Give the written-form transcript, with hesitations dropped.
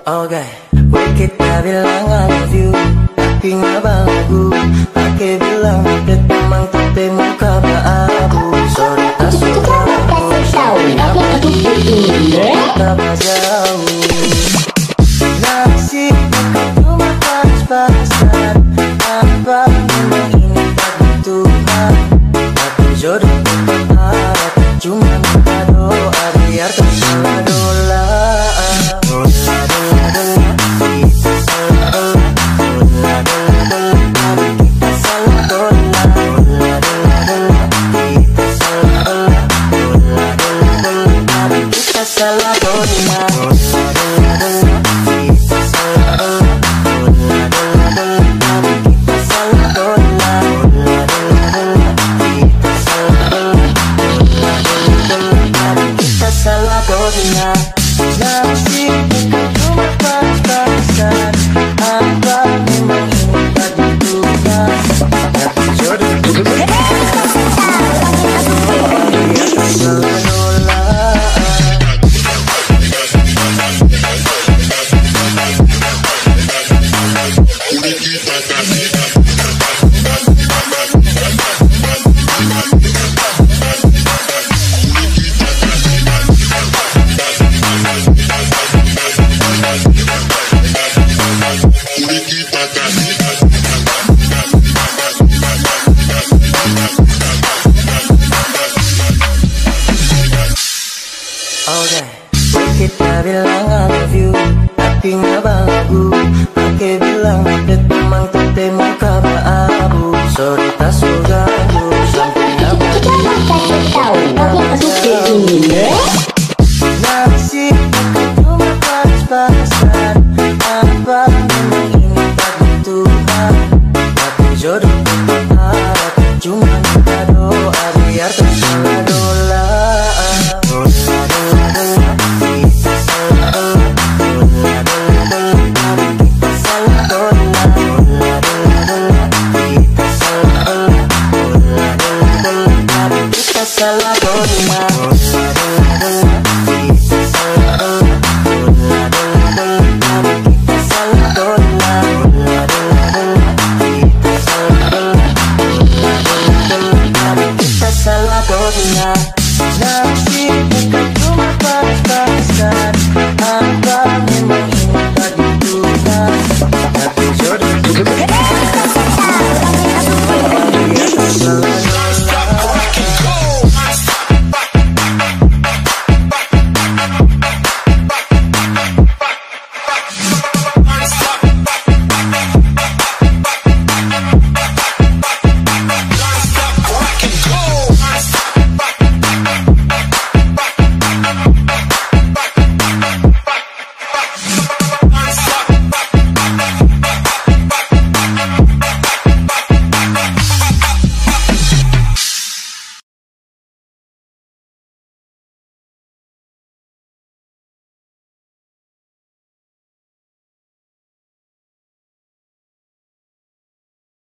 Oke, kita bilang I love you, tapi ngabalagu. Pakai bilang update memang tapi muka baabu. Sorry tak suka kita jauh. Nasi cuma pas-pasan. Apa memang ini takdir Tuhan? Tapi jodoh berharap cuma minta doa biar tak salah dola. Kita bilang I love you, tapi ngabalagu. Pakai bilang update memang tapi muka baabu. Sorry tak suka sampai nabati. Nasi cuma pas-pasan. Apa memang ini takdir Tuhan? Tapi jodoh berharap cuma minta doa biar tak salah dola. Salah